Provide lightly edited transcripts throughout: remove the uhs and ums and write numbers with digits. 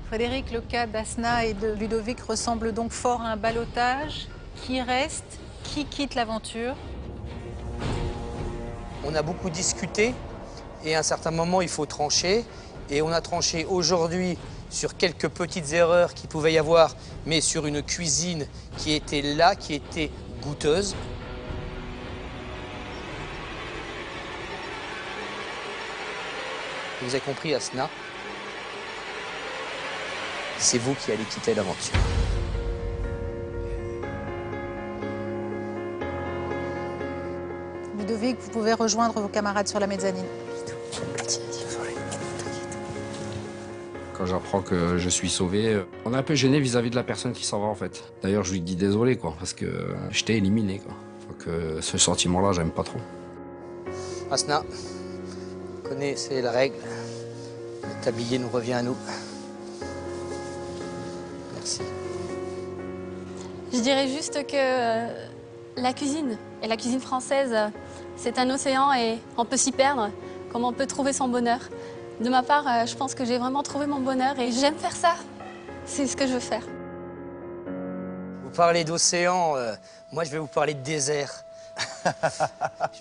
Frédéric, le cas d'Asna et de Ludovic ressemble donc fort à un ballottage. Qui reste? Qui quitte l'aventure? On a beaucoup discuté et à un certain moment, il faut trancher. Et on a tranché aujourd'hui sur quelques petites erreurs qu'il pouvait y avoir, mais sur une cuisine qui était là, qui était goûteuse. Vous avez compris, Asna, c'est vous qui allez quitter l'aventure. Ludovic, vous pouvez rejoindre vos camarades sur la mezzanine. Quand j'apprends que je suis sauvé, on est un peu gêné vis-à-vis de la personne qui s'en va en fait. D'ailleurs, je lui dis désolé quoi, parce que j'étais éliminé quoi. Donc ce sentiment-là, j'aime pas trop. Asna, vous connaissez la règle. Le tablier nous revient à nous. Merci. Je dirais juste que la cuisine, et la cuisine française, c'est un océan et on peut s'y perdre, comme on peut trouver son bonheur. De ma part, je pense que j'ai vraiment trouvé mon bonheur et j'aime faire ça. C'est ce que je veux faire. Vous parlez d'océan, moi je vais vous parler de désert.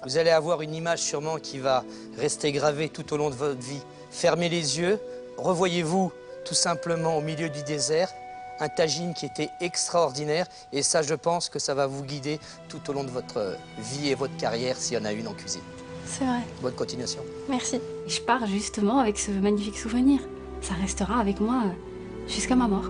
Vous allez avoir une image sûrement qui va rester gravée tout au long de votre vie. Fermez les yeux, revoyez-vous tout simplement au milieu du désert, un tagine qui était extraordinaire et ça je pense que ça va vous guider tout au long de votre vie et votre carrière s'il y en a une en cuisine. C'est vrai. Bonne continuation. Merci. Je pars justement avec ce magnifique souvenir. Ça restera avec moi jusqu'à ma mort.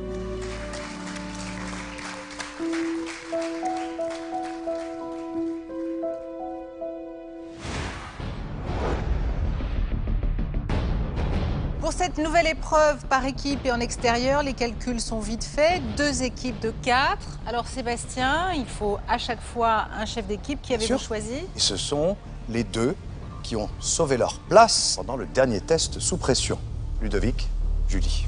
Pour cette nouvelle épreuve par équipe et en extérieur, les calculs sont vite faits. 2 équipes de 4. Alors Sébastien, il faut à chaque fois un chef d'équipe. Qui avez-vous choisi? Et ce sont les 2 qui ont sauvé leur place pendant le dernier test sous pression. Ludovic, Julie.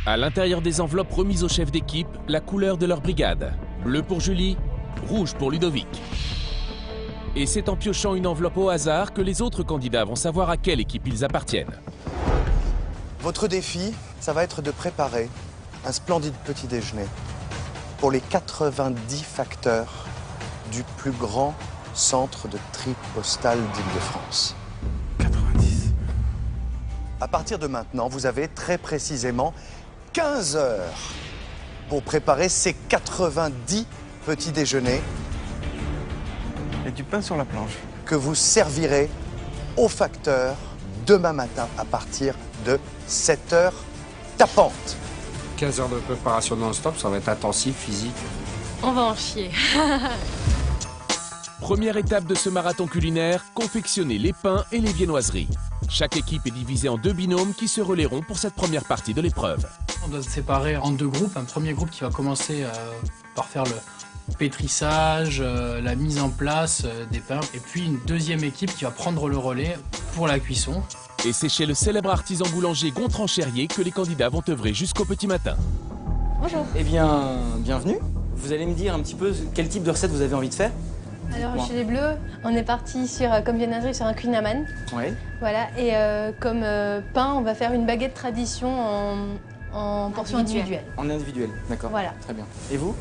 À l'intérieur des enveloppes remises au chef d'équipe, la couleur de leur brigade. Bleu pour Julie, rouge pour Ludovic. Et c'est en piochant une enveloppe au hasard que les autres candidats vont savoir à quelle équipe ils appartiennent. Votre défi, ça va être de préparer un splendide petit déjeuner pour les 90 facteurs du plus grand centre de tri postal d'Île-de-France. 90. À partir de maintenant, vous avez très précisément 15 heures pour préparer ces 90 petits déjeuners. Il y a du pain sur la planche. Que vous servirez aux facteurs demain matin à partir de 7 heures tapantes. 15 heures de préparation non-stop, ça va être intensif, physique. On va en chier. Première étape de ce marathon culinaire, confectionner les pains et les viennoiseries. Chaque équipe est divisée en 2 binômes qui se relayeront pour cette première partie de l'épreuve. On doit se séparer en 2 groupes. Un premier groupe qui va commencer par faire le pétrissage, la mise en place des pains. Et puis une deuxième équipe qui va prendre le relais pour la cuisson. Et c'est chez le célèbre artisan boulanger Gontran-Cherrier que les candidats vont œuvrer jusqu'au petit matin. Bonjour. Eh bien, bienvenue. Vous allez me dire un petit peu quel type de recette vous avez envie de faire? Alors chez les Bleus, on est parti sur, comme viennoiserie, sur un Queen Oui. Voilà, et comme pain, on va faire une baguette tradition en portion individuelle. En individuel, d'accord. Voilà. Très bien. Et vous?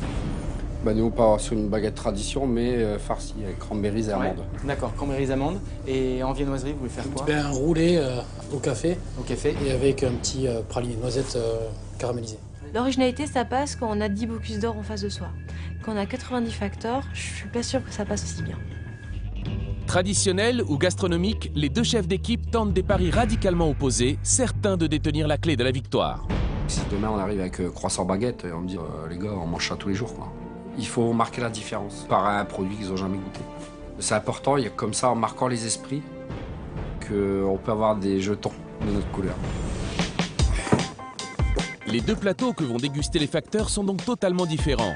Bah, nous, on part sur une baguette tradition, mais farcie avec cranberries et amandes. D'accord, cranberries amandes. Et en viennoiserie, vous voulez faire quoi? Un roulé au café. Au café. Et avec un petit praliné noisette caramélisé. L'originalité, ça passe quand on a 10 Bocuse d'Or en face de soi. Quand on a 90 facteurs, je suis pas sûre que ça passe aussi bien. Traditionnel ou gastronomique, les 2 chefs d'équipe tentent des paris radicalement opposés, certains de détenir la clé de la victoire. Si demain on arrive avec croissant baguette, on me dit les gars, on mange ça tous les jours quoi. Il faut marquer la différence par un produit qu'ils n'ont jamais goûté. C'est important, il y a comme ça, en marquant les esprits, qu'on peut avoir des jetons de notre couleur. Les 2 plateaux que vont déguster les facteurs sont donc totalement différents.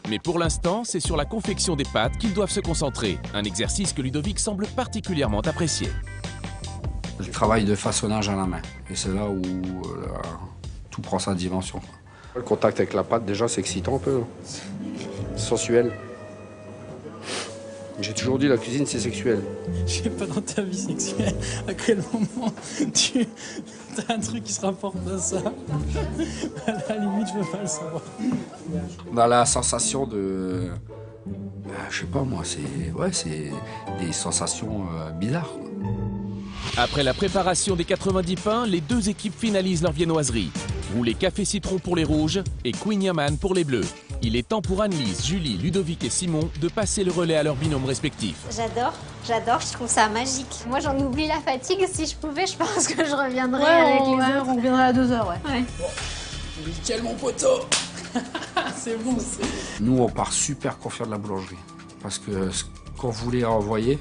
Mais pour l'instant, c'est sur la confection des pâtes qu'ils doivent se concentrer, un exercice que Ludovic semble particulièrement apprécier. Le travail de façonnage à la main, et c'est là où tout prend sa dimension. Le contact avec la pâte, déjà, c'est excitant un peu. Sensuel. J'ai toujours dit la cuisine c'est sexuel. Je sais pas dans ta vie sexuelle à quel moment tu as un truc qui se rapporte à ça. À la limite, je veux pas le savoir. On a la sensation de... je sais pas moi, c'est des sensations bizarres. Après la préparation des 90 pains, les deux équipes finalisent leur viennoiserie. Roulé café citron pour les rouges et Queen Yaman pour les bleus. Il est temps pour Annelise, Julie, Ludovic et Simon de passer le relais à leurs binômes respectifs. J'adore, je trouve ça magique. Moi j'en oublie la fatigue, si je pouvais, je pense que je reviendrais avec les autres. On reviendrait à 2 heures, ouais. Nickel mon poteau. C'est bon. Nous on part super confiants de la boulangerie. Parce que ce qu'on voulait envoyer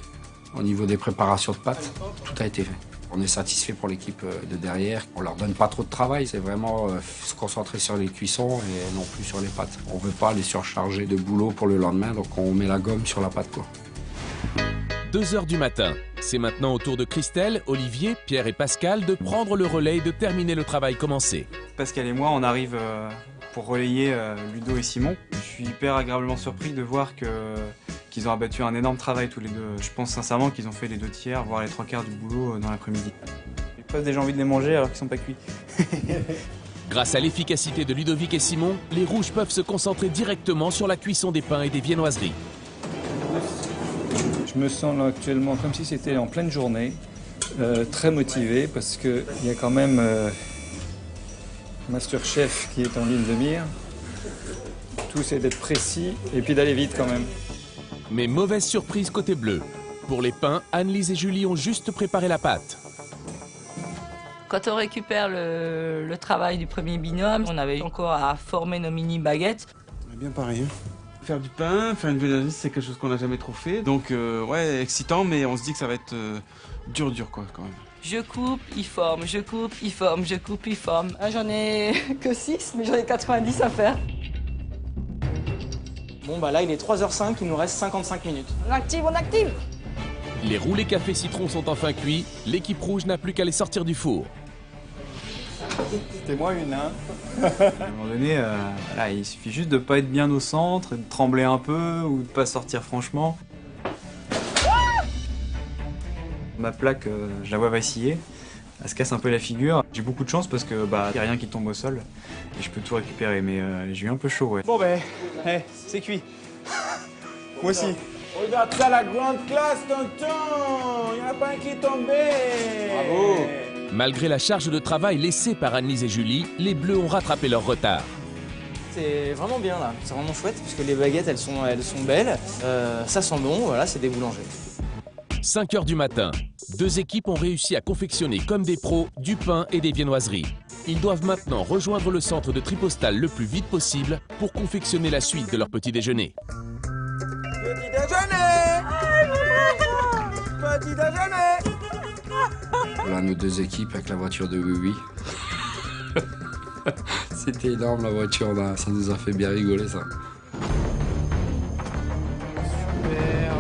au niveau des préparations de pâtes, tout a été fait. On est satisfait pour l'équipe de derrière. On leur donne pas trop de travail. C'est vraiment se concentrer sur les cuissons et non plus sur les pâtes. On veut pas les surcharger de boulot pour le lendemain, donc on met la gomme sur la pâte, quoi. 2 h du matin. C'est maintenant au tour de Christelle, Olivier, Pierre et Pascal de prendre le relais et de terminer le travail commencé. Pascal et moi, on arrive pour relayer Ludo et Simon. Je suis hyper agréablement surpris de voir qu'ils ont abattu un énorme travail tous les deux. Je pense sincèrement qu'ils ont fait les 2 tiers, voire les 3/4 du boulot dans l'après-midi. J'ai presque déjà envie de les manger alors qu'ils sont pas cuits. Grâce à l'efficacité de Ludovic et Simon, les rouges peuvent se concentrer directement sur la cuisson des pains et des viennoiseries. Je me sens là actuellement comme si c'était en pleine journée, très motivé parce qu'il y a quand même Masterchef qui est en ligne de mire. Tout c'est d'être précis et puis d'aller vite quand même. Mais mauvaise surprise côté bleu. Pour les pains, Annelise et Julie ont juste préparé la pâte. Quand on récupère le travail du premier binôme, on avait encore à former nos mini baguettes. On est bien pareil. Faire du pain, faire une viennoiserie, c'est quelque chose qu'on n'a jamais trop fait. Donc ouais, excitant, mais on se dit que ça va être dur quoi quand même. Je coupe, il forme, je coupe, il forme, je coupe, il forme. J'en ai que 6, mais j'en ai 90 à faire. Bon bah là il est 3h05, il nous reste 55 minutes. On active, on active! Les roulés café citron sont enfin cuits. L'équipe rouge n'a plus qu'à les sortir du four. C'était moi une, hein. À un moment donné, voilà, il suffit juste de pas être bien au centre, de trembler un peu ou de pas sortir franchement. Ma plaque, je la vois vaciller. Elle se casse un peu la figure. J'ai beaucoup de chance parce que y a rien qui tombe au sol et je peux tout récupérer. Mais j'ai eu un peu chaud, ouais. Bon ben, c'est cuit. Moi aussi. Regarde ça, la grande classe, tonton. Il n'y en a pas un qui est tombé. Bravo. Malgré la charge de travail laissée par Annelise et Julie, les bleus ont rattrapé leur retard. C'est vraiment bien là, c'est vraiment chouette puisque les baguettes elles sont belles, ça sent bon, voilà, c'est des boulangers. 5 h du matin, 2 équipes ont réussi à confectionner comme des pros du pain et des viennoiseries. Ils doivent maintenant rejoindre le centre de Tripostale le plus vite possible pour confectionner la suite de leur petit déjeuner. Petit déjeuner. Petit déjeuner. Voilà nos 2 équipes avec la voiture de Oui Oui. C'était énorme la voiture là, ça nous a fait bien rigoler ça. Super.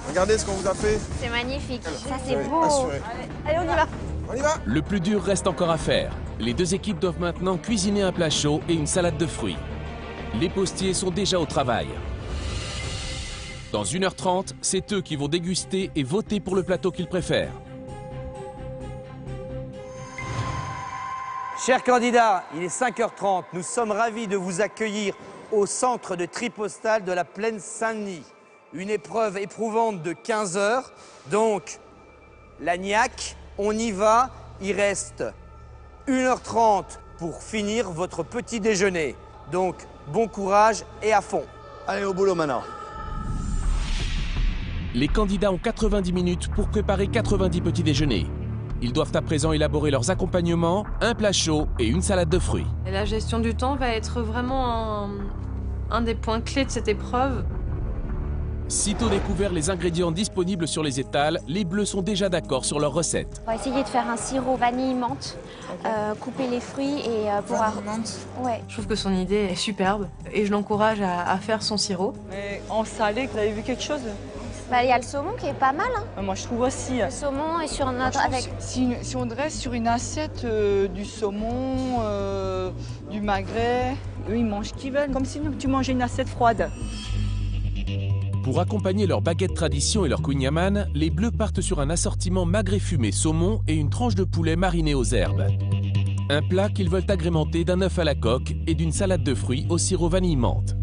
Regardez ce qu'on vous a fait. C'est magnifique, ça c'est beau. Allez, on y va. On y va. Le plus dur reste encore à faire. Les 2 équipes doivent maintenant cuisiner un plat chaud et une salade de fruits. Les postiers sont déjà au travail. Dans 1 h 30, c'est eux qui vont déguster et voter pour le plateau qu'ils préfèrent. Chers candidats, il est 5 h 30. Nous sommes ravis de vous accueillir au centre de Tripostale de la Plaine Saint-Denis. Une épreuve éprouvante de 15 heures. Donc, l'agnac, on y va. Il reste 1 h 30 pour finir votre petit déjeuner. Donc, bon courage et à fond. Allez, au boulot maintenant. Les candidats ont 90 minutes pour préparer 90 petits déjeuners. Ils doivent à présent élaborer leurs accompagnements, un plat chaud et une salade de fruits. Et la gestion du temps va être vraiment un des points clés de cette épreuve. Sitôt découvert les ingrédients disponibles sur les étals, les bleus sont déjà d'accord sur leur recette. On va essayer de faire un sirop vanille-menthe, couper les fruits et pour... Ouais. Je trouve que son idée est superbe et je l'encourage à faire son sirop. Mais en salé, vous avez vu quelque chose? Bah, il y a le saumon qui est pas mal. Hein. Moi je trouve aussi. Le saumon est sur notre... avec... Si on dresse sur une assiette du saumon, du magret, eux ils mangent ce qu'ils veulent, comme si tu mangeais une assiette froide. Pour accompagner leur baguette tradition et leur kouign-amann, les Bleus partent sur un assortiment magret fumé saumon et une tranche de poulet marinée aux herbes. Un plat qu'ils veulent agrémenter d'un œuf à la coque et d'une salade de fruits au sirop vanille menthe.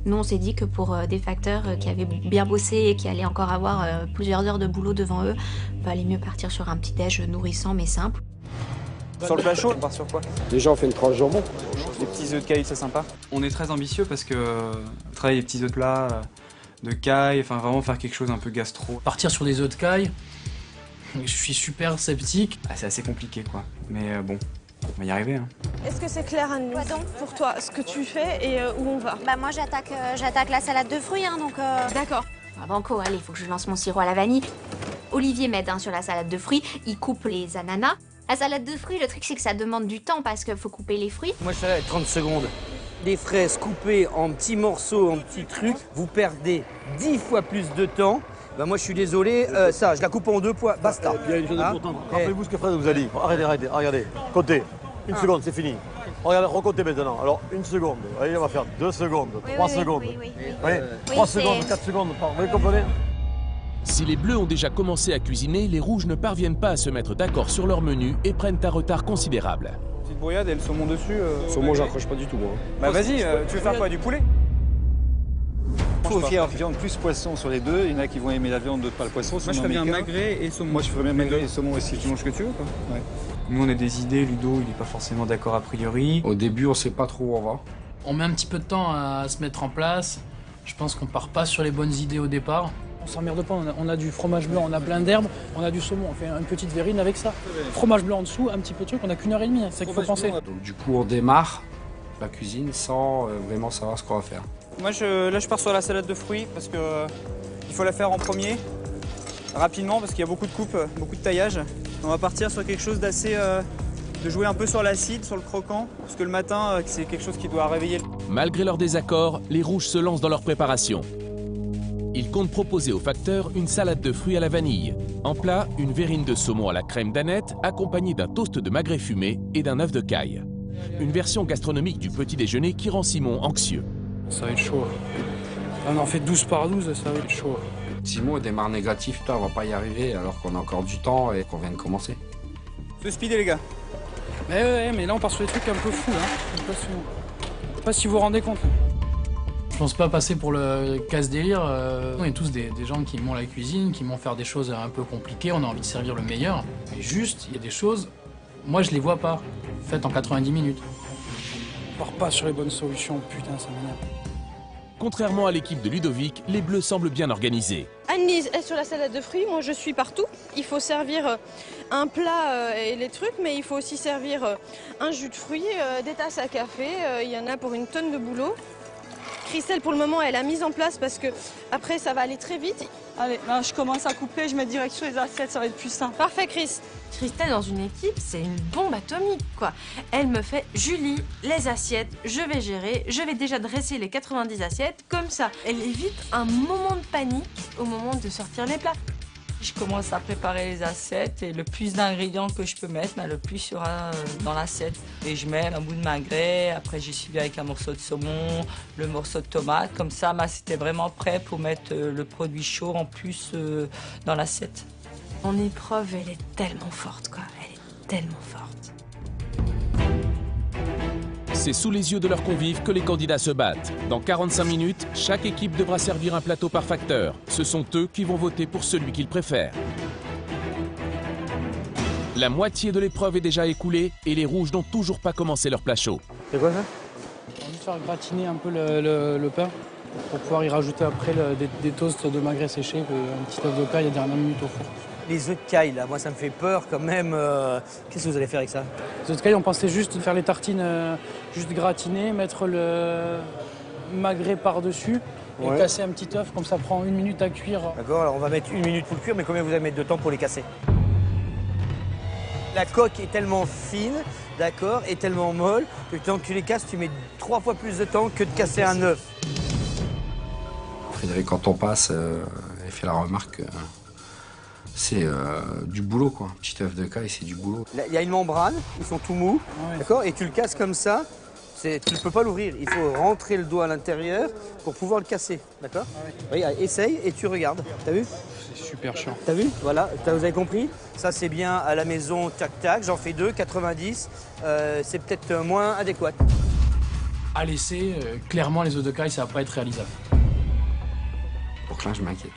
Nous, on s'est dit que pour des facteurs qui avaient bien bossé et qui allaient encore avoir plusieurs heures de boulot devant eux, il valait mieux partir sur un petit déj nourrissant mais simple. Sur le plat chaud, on part sur quoi? Déjà, on fait une tranche jambon. Des petits œufs de caille, c'est sympa. On est très ambitieux parce que travailler les petits œufs de plat, de caille, enfin vraiment faire quelque chose un peu gastro. Partir sur des œufs de caille, je suis super sceptique. Ah, c'est assez compliqué quoi, mais bon, on va y arriver. Hein. Est-ce que c'est clair, Anne, pour toi, ce que tu fais et où on va? Bah moi j'attaque la salade de fruits, hein, donc... D'accord. Ah, banco, allez, il faut que je lance mon sirop à la vanille. Olivier m'aide sur la salade de fruits, il coupe les ananas. La salade de fruits, le truc c'est que ça demande du temps parce qu'il faut couper les fruits. Moi je fais 30 secondes. Des fraises coupées en petits morceaux, en petits trucs, vous perdez 10 fois plus de temps. Ben moi je suis désolé, ça je la coupe en 2 points, basta. Il y a une chose importante. Rappelez-vous ce que Fred vous a dit. Arrêtez, regardez. Comptez. Une seconde, c'est fini. Regardez, recomptez maintenant. Alors, 1 seconde. Allez, on va faire 2 secondes, 3 secondes. Oui, 3 secondes, 4 secondes. Vous comprenez? Si les Bleus ont déjà commencé à cuisiner, les Rouges ne parviennent pas à se mettre d'accord sur leur menu et prennent un retard considérable. Petite brouillade et le saumon dessus. Saumon, j'accroche pas du tout, moi. Bah vas-y, tu veux faire quoi, du poulet? Il faut faire viande plus poisson sur les deux. Il y en a qui vont aimer la viande, d'autres pas le poisson. Moi je ferais bien magret et saumon. Moi je ferais bien magret et saumon aussi. Tu manges ce que tu veux quoi? Ouais. Nous on a des idées, Ludo il est pas forcément d'accord a priori. Au début, on sait pas trop où on va. On met un petit peu de temps à se mettre en place. Je pense qu'on part pas sur les bonnes idées au départ. On s'emmerde pas, on a du fromage blanc, on a plein d'herbes, on a du saumon, on fait une petite verrine avec ça. Fromage blanc en dessous, un petit peu de truc, on a qu'1h30, c'est ça qu'il faut penser. Donc du coup, on démarre la cuisine sans vraiment savoir ce qu'on va faire. Moi, là, je pars sur la salade de fruits parce que il faut la faire en premier, rapidement, parce qu'il y a beaucoup de coupes, beaucoup de taillage. On va partir sur quelque chose d'assez... de jouer un peu sur l'acide, sur le croquant, parce que le matin, c'est quelque chose qui doit réveiller. Malgré leurs désaccords, les Rouges se lancent dans leur préparation. Ils comptent proposer aux facteurs une salade de fruits à la vanille. En plat, une verrine de saumon à la crème d'aneth, accompagnée d'un toast de magret fumé et d'un œuf de caille. Une version gastronomique du petit déjeuner qui rend Simon anxieux. Ça va être chaud. On en fait 12 par 12, ça va être chaud. Simon démarre négatif, putain, on va pas y arriver alors qu'on a encore du temps et qu'on vient de commencer. Se speeder les gars. Mais là on part sur des trucs un peu fous, hein. Je sais pas si vous vous rendez compte. Je pense pas passer pour le casse-délire. On est tous des gens qui aiment la cuisine, qui aiment faire des choses un peu compliquées, on a envie de servir le meilleur. Mais juste, il y a des choses, moi je les vois pas, faites en 90 minutes. On part pas sur les bonnes solutions, putain, ça m'énerve. Contrairement à l'équipe de Ludovic, les Bleus semblent bien organisés. Anne-Lise est sur la salade de fruits, moi je suis partout. Il faut servir un plat et les trucs, mais il faut aussi servir un jus de fruits, des tasses à café, il y en a pour une tonne de boulot. Christelle, pour le moment, elle a mis en place parce que après ça va aller très vite. Allez, là, je commence à couper, je mets direct sur les assiettes, ça va être plus simple. Parfait, Chris. Christelle, dans une équipe, c'est une bombe atomique, quoi. Elle me fait, Julie, les assiettes, je vais gérer, je vais déjà dresser les 90 assiettes, comme ça. Elle évite un moment de panique au moment de sortir les plats. Je commence à préparer les assiettes et le plus d'ingrédients que je peux mettre, le plus sera dans l'assiette. Et je mets un bout de magret, après j'ai suivi avec un morceau de saumon, le morceau de tomate. Comme ça, c'était vraiment prêt pour mettre le produit chaud en plus dans l'assiette. Mon épreuve, elle est tellement forte, quoi. Elle est tellement forte. C'est sous les yeux de leurs convives que les candidats se battent. Dans 45 minutes, chaque équipe devra servir un plateau par facteur. Ce sont eux qui vont voter pour celui qu'ils préfèrent. La moitié de l'épreuve est déjà écoulée et les Rouges n'ont toujours pas commencé leur plat chaud. C'est quoi ça? On va faire gratiner un peu le pain pour pouvoir y rajouter après des toasts de magret séché, un petit œuf de caille à dernière minute au four. Les œufs de caille, là, moi ça me fait peur quand même. Qu'est-ce que vous allez faire avec ça? Les œufs de caille, on pensait juste faire les tartines, juste gratiner, mettre le magret par-dessus et casser un petit œuf, comme ça prend 1 minute à cuire. D'accord, alors on va mettre 1 minute pour le cuire, mais combien vous allez mettre de temps pour les casser? La coque est tellement fine, d'accord, et tellement molle, que tant que tu les casses, tu mets 3 fois plus de temps que de casser un œuf. Frédéric, quand on passe, il fait la remarque. C'est du boulot, quoi. Un petit œuf de caille, c'est du boulot. Il y a une membrane, ils sont tout mous, d'accord, et tu le casses comme ça, Tu ne peux pas l'ouvrir, il faut rentrer le doigt à l'intérieur pour pouvoir le casser, d'accord? Oui, essaye et tu regardes, t'as vu? C'est super chiant. T'as vu? Voilà, vous avez compris? Ça c'est bien à la maison, tac-tac, j'en fais 2, 90, c'est peut-être moins adéquat. À l'essai, clairement, les œufs de caille, ça va pas être réalisable. Donc là, je m'inquiète.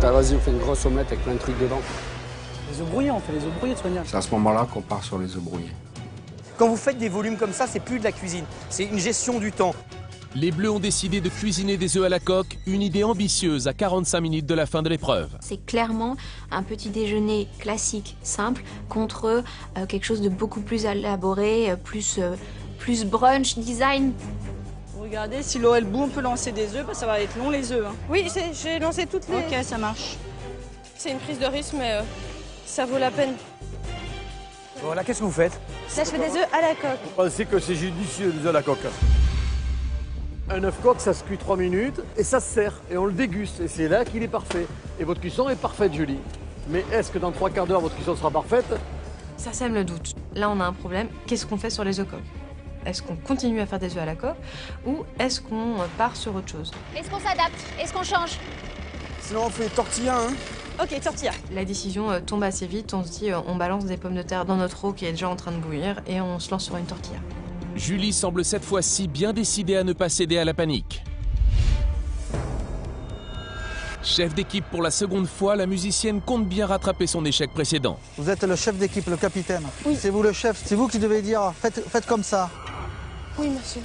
Vas-y, on fait une grosse omelette avec plein de trucs dedans. Les œufs brouillés, on fait les œufs brouillés, Sonia. C'est à ce moment-là qu'on part sur les œufs brouillés. Quand vous faites des volumes comme ça, c'est plus de la cuisine, c'est une gestion du temps. Les Bleus ont décidé de cuisiner des œufs à la coque, une idée ambitieuse à 45 minutes de la fin de l'épreuve. C'est clairement un petit déjeuner classique, simple, contre quelque chose de beaucoup plus élaboré, plus brunch, design. Regardez, si l'eau est bout, on peut lancer des œufs, parce que ça va être long les œufs. Hein. Oui, j'ai lancé toutes les... Ok, ça marche. C'est une prise de risque, mais ça vaut la peine. Bon, là, qu'est-ce que vous faites? Là, je fais des œufs à la coque. Vous pensez que c'est judicieux, des œufs à la coque? Un œuf coque, ça se cuit 3 minutes et ça se sert. Et on le déguste. Et c'est là qu'il est parfait. Et votre cuisson est parfaite, Julie. Mais est-ce que dans 3 quarts d'heure, votre cuisson sera parfaite? Ça sème le doute. Là, on a un problème. Qu'est-ce qu'on fait sur les œufs coques? Est-ce qu'on continue à faire des œufs à la coque ou est-ce qu'on part sur autre chose? Est-ce qu'on s'adapte? Est-ce qu'on change? Sinon, on fait tortilla, hein? Ok, tortilla. La décision tombe assez vite. On se dit, on balance des pommes de terre dans notre eau qui est déjà en train de bouillir et on se lance sur une tortilla. Julie semble cette fois-ci bien décidée à ne pas céder à la panique. Chef d'équipe pour la seconde fois, la musicienne compte bien rattraper son échec précédent. Vous êtes le chef d'équipe, le capitaine. Oui. C'est vous le chef, c'est vous qui devez dire faites comme ça. Oui, monsieur.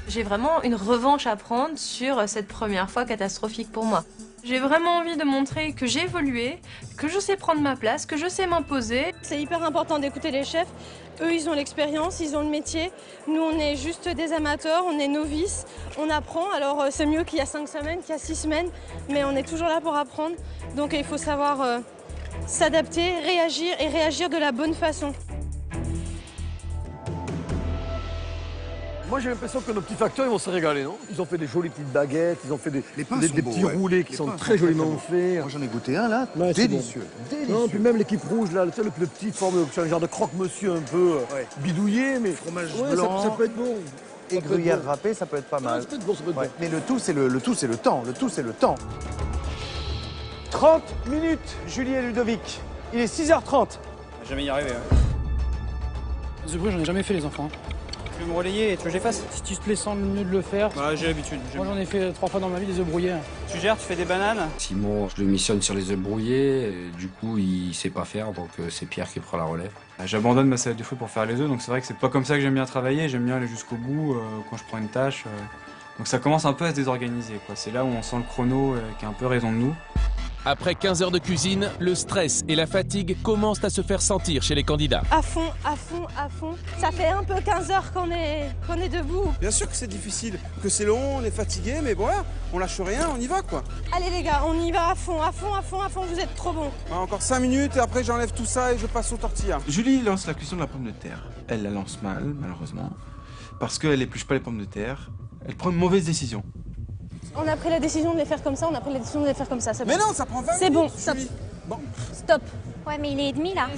J'ai vraiment une revanche à prendre sur cette première fois catastrophique pour moi. J'ai vraiment envie de montrer que j'ai évolué, que je sais prendre ma place, que je sais m'imposer. C'est hyper important d'écouter les chefs. Eux, ils ont l'expérience, ils ont le métier. Nous, on est juste des amateurs, on est novices, on apprend. Alors, c'est mieux qu'il y a 5 semaines, qu'il y a 6 semaines, mais on est toujours là pour apprendre. Donc, il faut savoir s'adapter, réagir et réagir de la bonne façon. Moi, j'ai l'impression que nos petits facteurs, ils vont se régaler, non? Ils ont fait des jolies petites baguettes, ils ont fait des petits roulés qui sont très joliment faits. Moi, j'en ai goûté un, là, Ouais, délicieux. Bon. Délicieux. Non, puis même l'équipe rouge, là, tu sais, le petit forme, un genre de croque-monsieur un peu bidouillé, mais... Fromage ouais, blanc. Ça peut être bon. Et gruyère râpée, ça peut être pas mal. Ça peut être bon, ça peut être bon. Mais le tout, c'est le temps. Le tout, c'est le temps. 30 minutes, Julie et Ludovic. Il est 6h30. On va jamais y arriver. Hein. Les œufs brouillés, j'en ai jamais fait, les enfants. Tu veux me relayer et tu veux que j'efface? Si tu te laisses le mieux de le faire. Bah, j'ai l'habitude. Moi, j'en ai fait 3 fois dans ma vie, des œufs brouillés. Tu gères, tu fais des bananes? Simon, je le missionne sur les œufs brouillés, et du coup, il sait pas faire, donc c'est Pierre qui prend la relève. J'abandonne ma salade de fruits pour faire les œufs, donc c'est vrai que c'est pas comme ça que j'aime bien travailler. J'aime bien aller jusqu'au bout quand je prends une tâche. Donc ça commence un peu à se désorganiser, quoi. C'est là où on sent le chrono qui a un peu raison de nous. Après 15 heures de cuisine, le stress et la fatigue commencent à se faire sentir chez les candidats. À fond, à fond, à fond. Ça fait un peu 15 heures qu'on est debout. Bien sûr que c'est difficile, que c'est long, on est fatigué, mais voilà, on lâche rien, on y va, quoi. Allez les gars, on y va à fond, à fond, à fond, à fond, vous êtes trop bons. Ouais, encore 5 minutes et après j'enlève tout ça et je passe aux tortillas. Julie lance la cuisson de la pomme de terre. Elle la lance mal, malheureusement, parce qu'elle n'épluche pas les pommes de terre. Elle prend une mauvaise décision. On a pris la décision de les faire comme ça, on a pris la décision de les faire comme ça. Mais non, ça prend 20 minutes. C'est bon, stop. Bon. Stop. Ouais, mais il est demi là.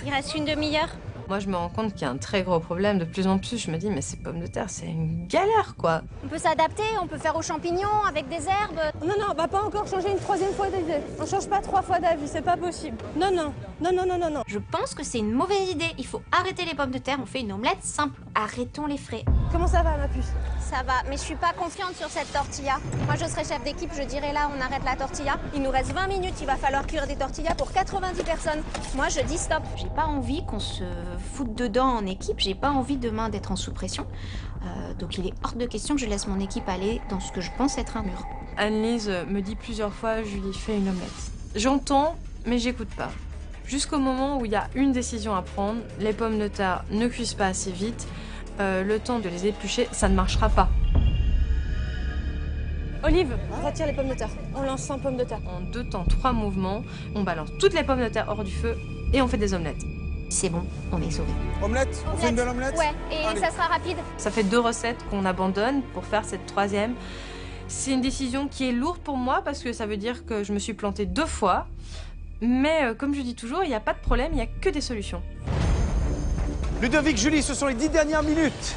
Il reste une demi-heure. Moi, je me rends compte qu'il y a un très gros problème. De plus en plus, je me dis, mais ces pommes de terre, c'est une galère, quoi. On peut s'adapter, on peut faire aux champignons avec des herbes. Non, non, on va pas encore changer une 3e fois d'avis. On change pas 3 fois d'avis, c'est pas possible. Non, non, non, non, non, non, non. Je pense que c'est une mauvaise idée. Il faut arrêter les pommes de terre, on fait une omelette simple. Arrêtons les frais. Comment ça va, ma puce? Ça va, mais je suis pas confiante sur cette tortilla. Moi, je serais chef d'équipe, je dirais là, on arrête la tortilla. Il nous reste 20 minutes, il va falloir cuire des tortillas pour 90 personnes. Moi, je dis stop. J'ai pas envie qu'on se foute dedans en équipe, j'ai pas envie demain d'être en sous-pression. Donc il est hors de question que je laisse mon équipe aller dans ce que je pense être un mur. Anne-Lise me dit plusieurs fois, Julie, fais une omelette. J'entends, mais j'écoute pas. Jusqu'au moment où il y a une décision à prendre, les pommes de terre ne cuisent pas assez vite, le temps de les éplucher, ça ne marchera pas. Olive, retire les pommes de terre. On lance 100 pommes de terre. En 2 temps, 3 mouvements, on balance toutes les pommes de terre hors du feu et on fait des omelettes. C'est bon, on est sauvés. Omelette? On fait une belle omelette? Ouais, et allez. ça sera rapide. Ça fait 2 recettes qu'on abandonne pour faire cette 3e. C'est une décision qui est lourde pour moi parce que ça veut dire que je me suis plantée 2 fois. Mais comme je dis toujours, il n'y a pas de problème, il n'y a que des solutions. Ludovic, Julie, ce sont les 10 dernières minutes.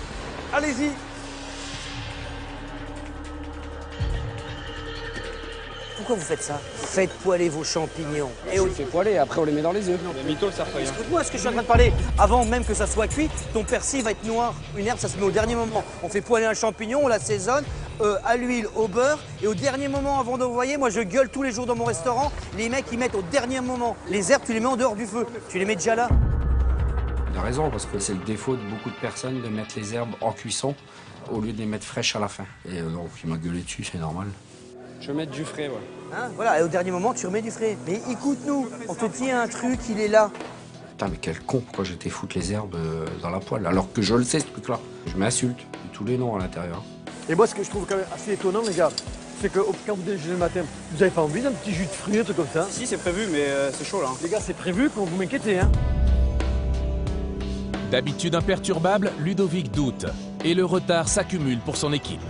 Allez-y. Pourquoi vous faites ça? Faites poêler vos champignons. Et on fait poêler, après on les met dans les œufs. Les mythos le cercueil. Écoute-moi ce que je suis en train de parler. Avant même que ça soit cuit, ton persil va être noir. Une herbe, ça se met au dernier moment. On fait poêler un champignon, on l'assaisonne à l'huile, au beurre. Et au dernier moment, avant d'envoyer, moi je gueule tous les jours dans mon restaurant. Les mecs, ils mettent au dernier moment. Les herbes, tu les mets en dehors du feu. Tu les mets déjà là. Il a raison, parce que c'est le défaut de beaucoup de personnes de mettre les herbes en cuisson au lieu de les mettre fraîches à la fin. Et donc il m'a gueulé dessus, c'est normal. Je vais mettre du frais, ouais. Hein, voilà, et au dernier moment, tu remets du frais. Mais écoute-nous, on te dit un truc, il est là. Putain, mais quel con, pourquoi j'étais foutre les herbes dans la poêle, alors que je le sais, ce truc-là. Je m'insulte, tous les noms à l'intérieur. Et moi, ce que je trouve quand même assez étonnant, les gars, c'est que quand vous déjeunez le matin, vous avez pas envie d'un petit jus de fruits, un truc comme ça? Si, c'est prévu, mais c'est chaud là. Les gars, c'est prévu, quand vous m'inquiétez, hein. D'habitude imperturbable, Ludovic doute. Et le retard s'accumule pour son équipe.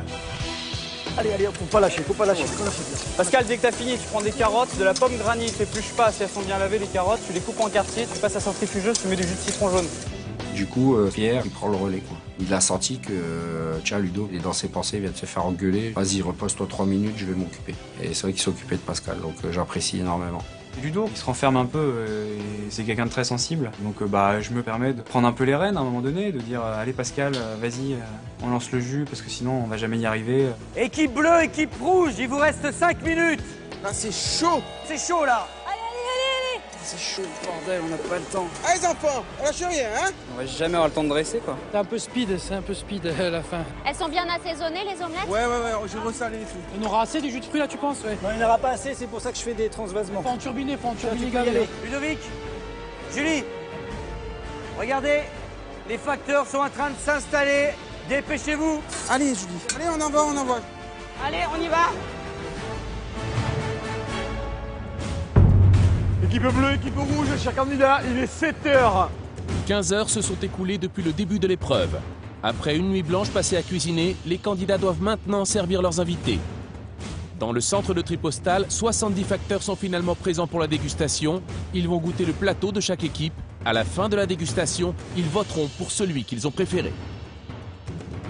Allez, allez, faut pas lâcher, faut pas lâcher. Pascal, dès que t'as fini, tu prends des carottes, de la pomme granit, t'épluches pas si elles sont bien lavées les carottes, tu les coupes en quartiers, tu passes à centrifugeuse, tu mets du jus de citron jaune. Du coup, Pierre, il prend le relais, quoi. Il a senti que, tiens, Ludo, il est dans ses pensées, il vient de se faire engueuler. Vas-y, repose-toi 3 minutes, je vais m'occuper. Et c'est vrai qu'il s'occupait de Pascal, donc j'apprécie énormément. Ludo, il se renferme un peu, et c'est quelqu'un de très sensible. Donc je me permets de prendre un peu les rênes à un moment donné, de dire allez Pascal, vas-y, on lance le jus parce que sinon on va jamais y arriver. Équipe bleue, équipe rouge, il vous reste 5 minutes. Là, c'est chaud. C'est chaud là. C'est chaud, bordel, on n'a pas le temps. Allez, les enfants, on lâche rien, hein? On va jamais avoir le temps de dresser, quoi. C'est un peu speed à la fin. Elles sont bien assaisonnées, les omelettes? Ouais, je ressalé et tout. On aura assez du jus de fruits là, tu penses? Ouais. Non, il n'y en aura pas assez, c'est pour ça que je fais des transvasements. Faut en turbiner, Ludovic, Julie, regardez, les facteurs sont en train de s'installer. Dépêchez-vous. Allez, Julie. Allez, on envoie. Allez, on y va. Équipe bleue, équipe rouge, chers candidats, il est 7h. 15 heures se sont écoulées depuis le début de l'épreuve. Après une nuit blanche passée à cuisiner, les candidats doivent maintenant servir leurs invités. Dans le centre de tri postal, 70 facteurs sont finalement présents pour la dégustation. Ils vont goûter le plateau de chaque équipe. À la fin de la dégustation, ils voteront pour celui qu'ils ont préféré.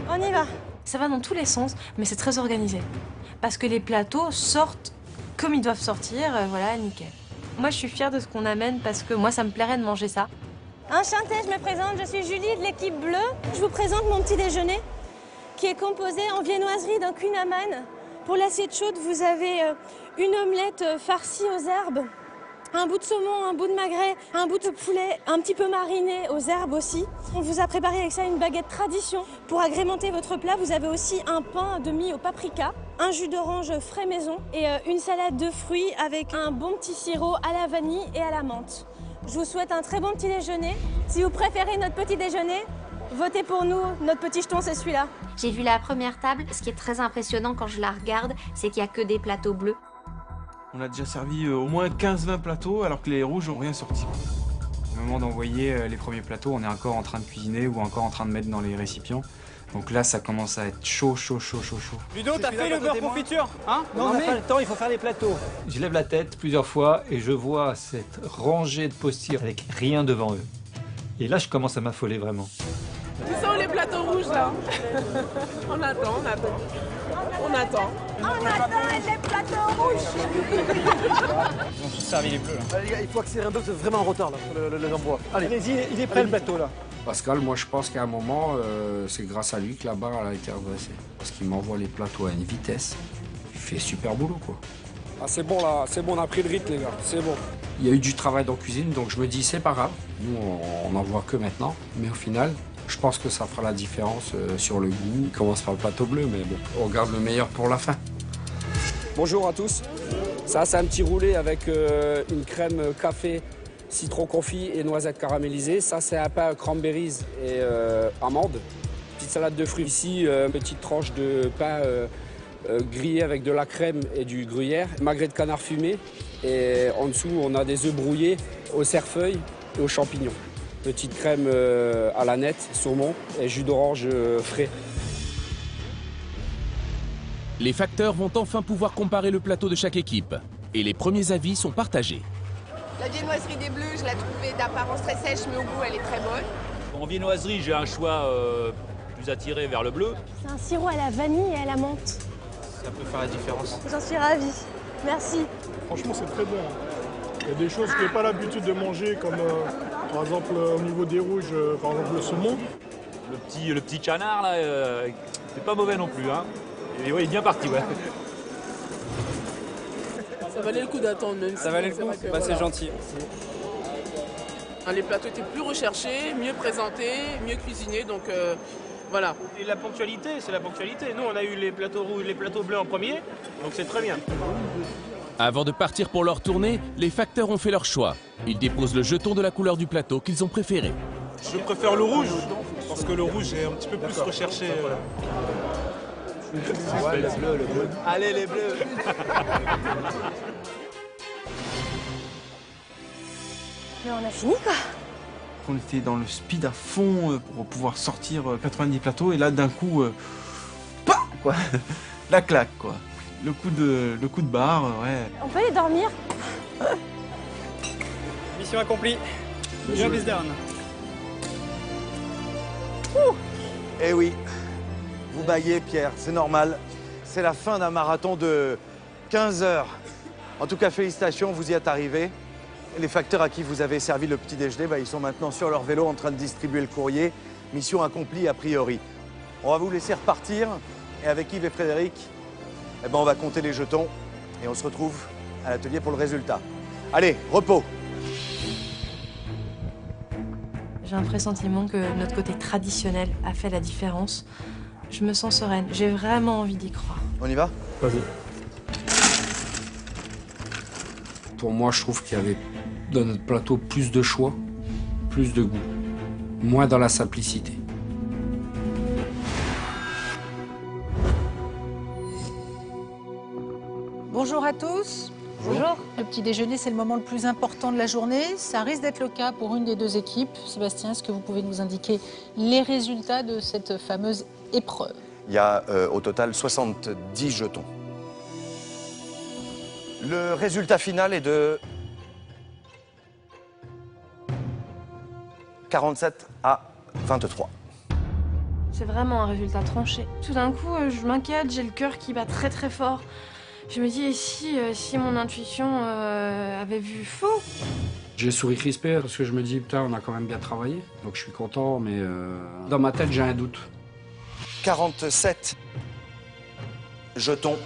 On y va. Ça va dans tous les sens, mais c'est très organisé. Parce que les plateaux sortent comme ils doivent sortir, voilà, nickel. Moi, je suis fière de ce qu'on amène parce que moi, ça me plairait de manger ça. Enchantée, je me présente, je suis Julie de l'équipe bleue. Je vous présente mon petit déjeuner qui est composé en viennoiserie d'un Queen Amman. Pour l'assiette chaude, vous avez une omelette farcie aux herbes, un bout de saumon, un bout de magret, un bout de poulet, un petit peu mariné aux herbes aussi. On vous a préparé avec ça une baguette tradition. Pour agrémenter votre plat, vous avez aussi un pain de mie au paprika, un jus d'orange frais maison et une salade de fruits avec un bon petit sirop à la vanille et à la menthe. Je vous souhaite un très bon petit déjeuner. Si vous préférez notre petit déjeuner, votez pour nous. Notre petit jeton, c'est celui-là. J'ai vu la première table. Ce qui est très impressionnant quand je la regarde, c'est qu'il n'y a que des plateaux bleus. On a déjà servi au moins 15-20 plateaux alors que les rouges n'ont rien sorti. Au moment d'envoyer les premiers plateaux, on est encore en train de cuisiner ou encore en train de mettre dans les récipients. Donc là, ça commence à être chaud. Ludo, t'as fait le beurre confiture, hein? Non, on n'a pas le temps, il faut faire les plateaux. Je lève la tête plusieurs fois et je vois cette rangée de postiers avec rien devant eux. Et là, je commence à m'affoler vraiment. Où sont les plateaux rouges là? On attend. On attend les plateaux rouges. Ils ont tous servi les bleus là. Allez les gars, il faut accélérer un peu, c'est vraiment en retard là, les envois. Allez-y, il est prêt le plateau là. Pascal, moi je pense qu'à un moment, c'est grâce à lui que la barre elle a été redressée. Parce qu'il m'envoie les plateaux à une vitesse. Il fait super boulot quoi. Ah c'est bon là, c'est bon, on a pris le rythme les gars, c'est bon. Il y a eu du travail dans la cuisine, donc je me dis c'est pas grave. Nous on n'en voit que maintenant. Mais au final, je pense que ça fera la différence sur le goût. Il commence par le plateau bleu, mais bon, on garde le meilleur pour la fin. Bonjour à tous. Ça c'est un petit roulé avec une crème café, citron confit et noisettes caramélisées. Ça c'est un pain cranberries et amandes. Petite salade de fruits ici, petite tranche de pain grillé avec de la crème et du gruyère. Magret de canard fumé et en dessous on a des œufs brouillés au cerfeuil et aux champignons. Petite crème à la nette, saumon et jus d'orange frais. Les facteurs vont enfin pouvoir comparer le plateau de chaque équipe. Et les premiers avis sont partagés. La viennoiserie des Bleus, je la trouvais d'apparence très sèche, mais au goût, elle est très bonne. En viennoiserie, j'ai un choix plus attiré vers le bleu. C'est un sirop à la vanille et à la menthe. Ça peut faire la différence. J'en suis ravie. Merci. Franchement, c'est très bon. Il y a des choses que je n'ai pas l'habitude de manger, comme par exemple au niveau des rouges, par exemple le saumon. Le petit canard, là, c'est pas mauvais non plus. Hein. Et ouais, il est bien parti, ouais. Ça valait le coup d'attendre, même si... Ça valait le coup? Bah, c'est gentil. Les plateaux étaient plus recherchés, mieux présentés, mieux cuisinés, donc voilà. Et la ponctualité, c'est la ponctualité. Nous, on a eu les plateaux rouges, les plateaux bleus en premier, donc c'est très bien. Avant de partir pour leur tournée, les facteurs ont fait leur choix. Ils déposent le jeton de la couleur du plateau qu'ils ont préféré. Je préfère le rouge, parce que le rouge est un petit peu plus recherché. Ouais, le bleu, le bleu. Allez, les bleus. On a fini, quoi. On était dans le speed à fond pour pouvoir sortir 90 plateaux, et là, d'un coup, quoi, la claque, quoi. Le coup de barre, ouais. On peut aller dormir? Mission accomplie. Job is done. Eh oui, vous baillez, Pierre, c'est normal. C'est la fin d'un marathon de 15 heures. En tout cas, félicitations, vous y êtes arrivés. Les facteurs à qui vous avez servi le petit déjeuner, ils sont maintenant sur leur vélo en train de distribuer le courrier. Mission accomplie a priori. On va vous laisser repartir. Et avec Yves et Frédéric, on va compter les jetons. Et on se retrouve à l'atelier pour le résultat. Allez, repos. J'ai un pressentiment que notre côté traditionnel a fait la différence. Je me sens sereine. J'ai vraiment envie d'y croire. On y va? Vas-y. Pour moi, je trouve qu'il y avait dans notre plateau plus de choix, plus de goût, moins dans la simplicité. Bonjour à tous. Bonjour. Le petit déjeuner, c'est le moment le plus important de la journée. Ça risque d'être le cas pour une des deux équipes. Sébastien, est-ce que vous pouvez nous indiquer les résultats de cette fameuse épreuve? Il y a au total 70 jetons. Le résultat final est de 47 à 23. C'est vraiment un résultat tranché. Tout d'un coup, je m'inquiète, j'ai le cœur qui bat très très fort. Je me dis, et si mon intuition avait vu faux? J'ai souri crispé parce que je me dis, putain, on a quand même bien travaillé. Donc je suis content, mais dans ma tête, j'ai un doute. 47 jetons